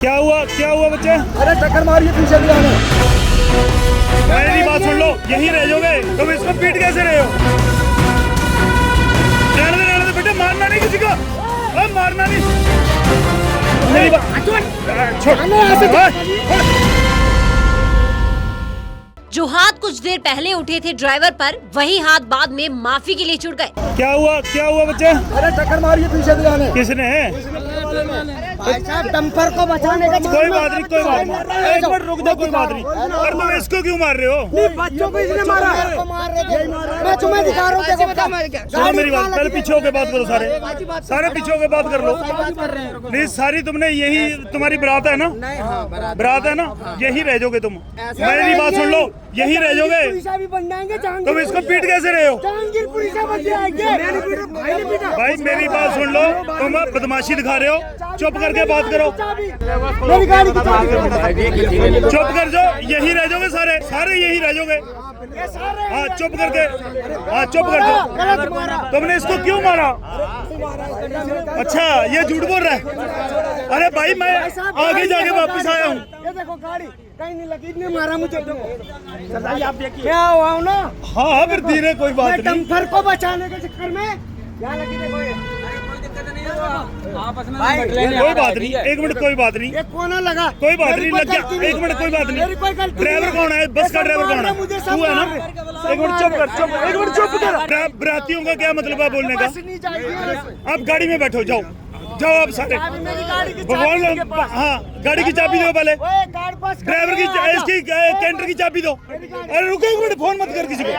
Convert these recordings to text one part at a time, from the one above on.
क्या हुआ बच्चे? अरे टक्कर मारी है पीछे भी आने। मेरी बात सुन लो, यहीं रह जाओगे। तुम इसको पीट कैसे रहे हो? रहने दे बेटा, मारना नहीं किसी को। मारना नहीं। मेरी बात छोड़। जो हाथ कुछ देर पहले उठे थे ड्राइवर पर, वही हाथ बाद में माफी के लिए जुड़ गए। क्या हुआ बच्चे? अरे टक्कर मारी है पीछे भी आने। किसने? भाई साहब डंपर को बचाने का कोई बात नहीं। एक मिनट रुक जाओ, कोई बात नहीं। और तुम इसको क्यों मार रहे हो? बच्चों को इसने मारा। मैं तुम्हें दिखा रहा हूँ। सुनो मेरी बात, पहले पीछे होके बात करो। सारे पीछे होके बात कर लो। नहीं, सारी तुमने यही तुम्हारी बारात है ना? बारात है ना? यही रह जाओगे तुम। मेरी बात सुन लो, यही रह जाओगे। भी बन जाएंगे। तुम इसको पीट कैसे रहे हो? जहांगीर पुलिस बन जाएंगे। भाई मेरी बात सुन लो, तुम बदमाशी दिखा रहे हो। चुप करके बात करो। मेरी गाड़ी की चाबी। चुप कर जाओ, यही रह जाओगे सारे यही रह जाओगे। हाँ चुप कर दो। तुमने इसको क्यों मारा? अच्छा, ये झूठ बोल रहा है। अरे भाई मैं आगे जाके वापस आया हूँ। ये देखो गाड़ी कहीं नहीं लगी, नहीं मारा मुझे। आप देखिए क्या हुआ हूँ ना। हाँ फिर धीरे, कोई बात नहीं। डंपर को बचाने के चक्कर में क्या लगी। देखो कोई बात नहीं, एक मिनट, कोई बात नहीं। ये कोना लगा, कोई बात नहीं, लग गया। एक मिनट, कोई बात नहीं। ड्राइवर कौन है? बस का ड्राइवर कौन है? तू है ना? एक मिनट चुप कर। बरातियों का क्या मतलब है बोलने का? आप गाड़ी में बैठो, जाओ आप सारे। भगवान, हाँ गाड़ी की चाबी दो पहले। ड्राइवर की, इसकी कैंटर की चाबी दो। अरे रुको एक मिनट, फोन मत कर किसी को।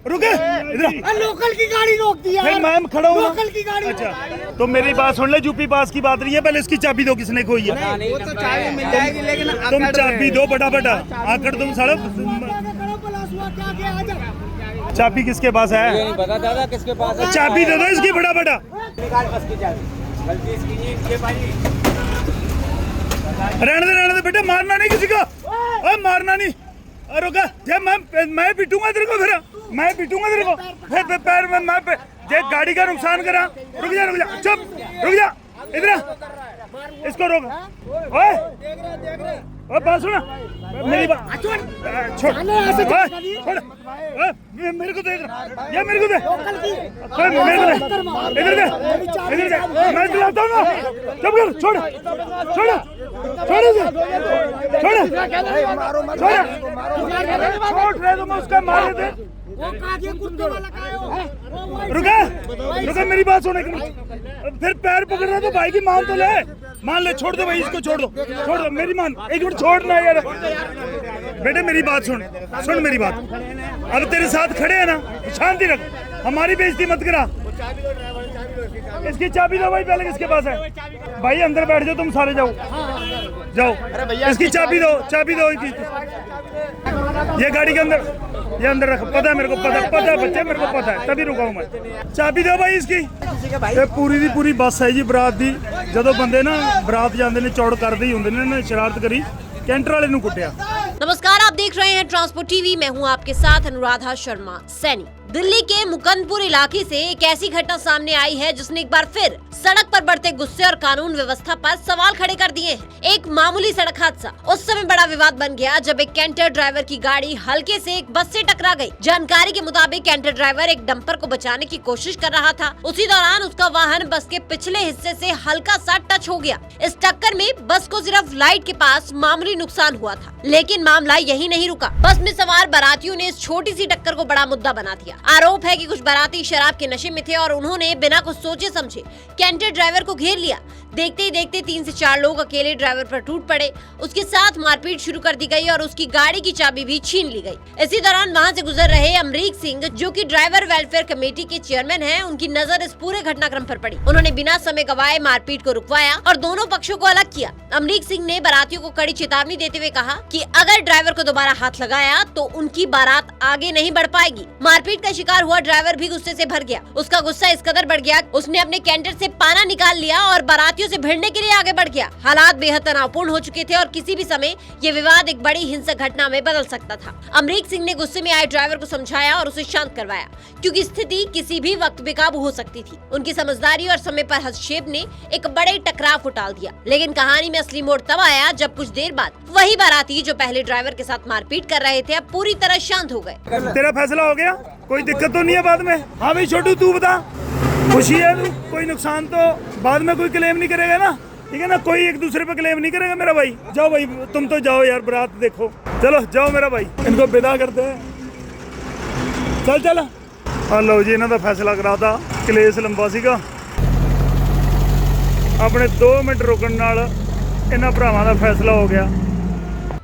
रुके इधर। लोकल की गाड़ी रोक दी यार। मैं खड़ा हूँ। लोकल की गाड़ी। अच्छा तो मेरी बात सुन ले, यूपी पास की बात नहीं है। पहले इसकी चाबी दो, किसने खोई है? वो तो चाबी मिल जाएगी, लेकिन तुम चाबी दो फटाफट। आकर तुम सड़क। चाबी किसके पास है? नहीं पता दादा किसके पास है। चाबी दे दो इसकी फटाफट। रहने दे बेटा, मारना नहीं किसी को। मारना नहीं। रुका, जब मैं पीटूंगा तेरे को। फिर पैर में मैं गाड़ी का नुकसान करा। रुक जा चुप, रुक जा इधर। इसको रोक। ओए बात सुना मेरी बात। छोड़ मेरे को दे। ये मेरे को दे। इधर दे। मैं दिलाता हूँ ना। चुप कर। छोड़ रहे तुम उसका मारे थे। रुका मेरी बात सुने। फिर पैर पकड़ रहा तो भाई की मान तो ले। छोड़ दो भाई, इसको छोड़ दो मेरी मान। एक मिनट छोड़ना यार। बेटे मेरी बात सुन मेरी बात। अब तेरे साथ खड़े हैं ना, शांति रख। हमारी बेइज्जती मत करा। इसकी चाबी दो भाई पहले। किसके पास है भाई? अंदर बैठ जाओ, तुम सारे जाओ। इसकी चाबी दो इसकी। ये गाड़ी के अंदर, ये अंदर रख। पता है मेरे को, पता है बच्चे, मेरे को पता है, तभी रुका हूं मैं। चाबी दो भाई इसकी। ये पूरी दी पूरी बस है जी बरात दी। ਜਦੋਂ ਬੰਦੇ ਨਾ ਬਰਾਤ ਜਾਂਦੇ ਨੇ ਚੌੜ ਕਰਦੇ ਹੀ ਹੁੰਦੇ ਨੇ, ਇਹਨੇ ਸ਼ਰਾਰਤ ਕਰੀ, कैंटर वाले ਨੂੰ ਕੁੱਟਿਆ। नमस्कार, आप देख रहे हैं ट्रांसपोर्ट टीवी। मैं हूं आपके साथ अनुराधा शर्मा सैनी। दिल्ली के मुकंदपुर इलाके से एक ऐसी घटना सामने आई है जिसने एक बार फिर सड़क पर बढ़ते गुस्से और कानून व्यवस्था पर सवाल खड़े कर दिए हैं। एक मामूली सड़क हादसा उस समय बड़ा विवाद बन गया जब एक कैंटर ड्राइवर की गाड़ी हल्के से एक बस से टकरा गई। जानकारी के मुताबिक कैंटर ड्राइवर एक डंपर को बचाने की कोशिश कर रहा था। उसी दौरान उसका वाहन बस के पिछले हिस्से से हल्का सा टच हो गया। इस टक्कर में बस को सिर्फ लाइट के पास मामूली नुकसान हुआ था, लेकिन मामला यही नहीं रुका। बस में सवार बारातियों ने इस छोटी सी टक्कर को बड़ा मुद्दा बना दिया। आरोप है कि कुछ बाराती शराब के नशे में थे और उन्होंने बिना कुछ सोचे समझे कैंटर ड्राइवर को घेर लिया। देखते ही देखते 3 से 4 लोग अकेले ड्राइवर पर टूट पड़े। उसके साथ मारपीट शुरू कर दी गई और उसकी गाड़ी की चाबी भी छीन ली गई। इसी दौरान वहां से गुजर रहे अमरीक सिंह, जो कि ड्राइवर वेलफेयर कमेटी के चेयरमैन हैं, उनकी नजर इस पूरे घटनाक्रम पर पड़ी। उन्होंने बिना समय गवाए मारपीट को रुकवाया और दोनों पक्षों को अलग किया। अमरीक सिंह ने बारातियों को कड़ी चेतावनी देते हुए कहा कि अगर ड्राइवर को दोबारा हाथ लगाया तो उनकी बारात आगे नहीं बढ़ पाएगी। मारपीट का शिकार हुआ ड्राइवर भी गुस्से से भर गया। उसका गुस्सा इस कदर बढ़ गया, उसने अपने कैंटर से पाना निकाल लिया और बारातियों से भिड़ने के लिए आगे बढ़ गया। हालात बेहद तनावपूर्ण हो चुके थे और किसी भी समय ये विवाद एक बड़ी हिंसक घटना में बदल सकता था। अमरीक सिंह ने गुस्से में आए ड्राइवर को समझाया और उसे शांत करवाया, क्योंकि स्थिति किसी भी वक्त बेकाबू हो सकती थी। उनकी समझदारी और समय पर हस्तक्षेप ने एक बड़े टकराव को टाल दिया। लेकिन कहानी में असली मोड़ तब आया जब कुछ देर बाद वही बाराती जो पहले ड्राइवर के साथ मारपीट कर रहे थे, अब पूरी तरह शांत हो गए। तेरा फैसला हो गया, कोई दिक्कत तो नहीं है बाद में? हाँ भाई छोटू, तू बता, खुशी है तू? कोई नुकसान तो बाद में कोई क्लेम नहीं करेगा ना? ठीक है ना, कोई एक दूसरे पे क्लेम नहीं करेगा मेरा भाई। जाओ भाई, तुम तो जाओ यार, बारात देखो, चलो जाओ मेरा भाई, इनको विदा करते हैं। चल चल। लो जी, इन्हों का फैसला कराता, कलेस लंबा सीगा। अपने 2 मिनट रुकन नाल इन्हां भरावां दा फैसला हो गया।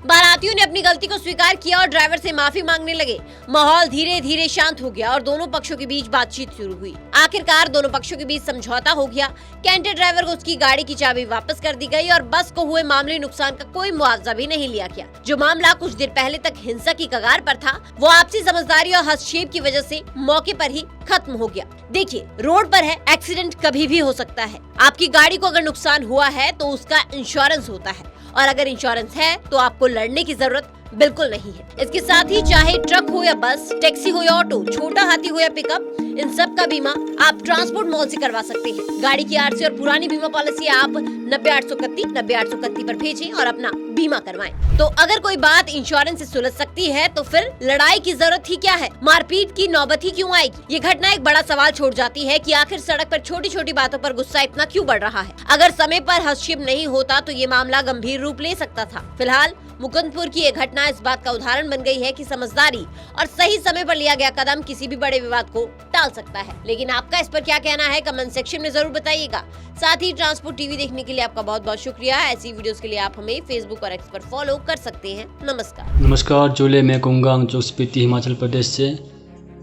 बारातियों ने अपनी गलती को स्वीकार किया और ड्राइवर से माफी मांगने लगे। माहौल धीरे धीरे शांत हो गया और दोनों पक्षों के बीच बातचीत शुरू हुई। आखिरकार दोनों पक्षों के बीच समझौता हो गया। कैंटर ड्राइवर को उसकी गाड़ी की चाबी वापस कर दी गई और बस को हुए मामूली नुकसान का कोई मुआवजा भी नहीं लिया गया। जो मामला कुछ देर पहले तक हिंसा की कगार पर था, वो आपसी समझदारी और हस्तक्षेप की वजह से मौके पर ही खत्म हो गया। देखिए, रोड पर है, एक्सीडेंट कभी भी हो सकता है। आपकी गाड़ी को अगर नुकसान हुआ है तो उसका इंश्योरेंस होता है, और अगर इंश्योरेंस है तो आपको लड़ने की जरूरत बिल्कुल नहीं है। इसके साथ ही चाहे ट्रक हो या बस, टैक्सी हो या ऑटो, छोटा हाथी हो या पिकअप, इन सब का बीमा आप ट्रांसपोर्ट मॉल से करवा सकते हैं। गाड़ी की आरसी और पुरानी बीमा पॉलिसी आप 90-831 पर भेजें और अपना बीमा करवाएं। तो अगर कोई बात इंश्योरेंस से सुलझ सकती है तो फिर लड़ाई की जरूरत ही क्या है? मारपीट की नौबत ही क्यों आएगी? ये घटना एक बड़ा सवाल छोड़ जाती है कि आखिर सड़क पर छोटी छोटी बातों पर गुस्सा इतना क्यों बढ़ रहा है। अगर समय पर हस्तक्षेप नहीं होता तो ये मामला गंभीर रूप ले सकता था। फिलहाल मुकुंदपुर की ये घटना इस बात का उदाहरण बन गई है कि समझदारी और सही समय पर लिया गया कदम किसी भी बड़े विवाद को टाल सकता है। लेकिन आपका इस पर क्या कहना है, कमेंट सेक्शन में जरूर बताइएगा। साथ ही ट्रांसपोर्ट टीवी देखने के लिए आपका बहुत बहुत शुक्रिया। ऐसी वीडियोस के लिए आप हमें फेसबुक और एक्स पर फॉलो कर सकते हैं। नमस्कार, जोले मैं कुंगांग जो स्पीति हिमाचल प्रदेश से।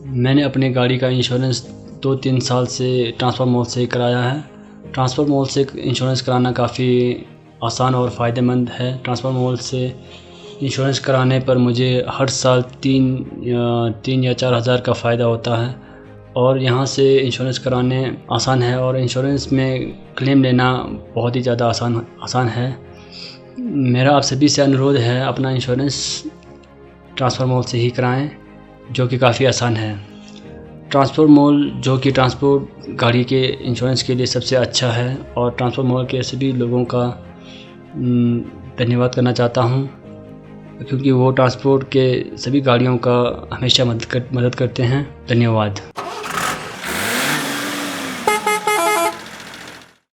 मैंने अपनी गाड़ी का इंश्योरेंस 2-3 साल से ट्रांसपोर्ट मॉल से कराया है। ट्रांसपोर्ट मॉल से इंश्योरेंस कराना काफ़ी आसान और फ़ायदेमंद है। ट्रांसपोर्ट मॉल से इंश्योरेंस कराने पर मुझे हर साल 3 या 4 हज़ार का फ़ायदा होता है और यहाँ से इंश्योरेंस कराने आसान है और इंश्योरेंस में क्लेम लेना बहुत ही ज़्यादा आसान है। मेरा आप सभी से अनुरोध है, अपना इंश्योरेंस ट्रांसपोर्ट मॉल से ही कराएं, जो कि काफ़ी आसान है। ट्रांसपोर्ट मॉल जो कि ट्रांसपोर्ट गाड़ी के इंश्योरेंस के लिए सबसे अच्छा है और ट्रांसपोर्ट मॉल के सभी लोगों का धन्यवाद करना चाहता हूं, क्योंकि वो ट्रांसपोर्ट के सभी गाड़ियों का हमेशा मदद करते हैं। धन्यवाद।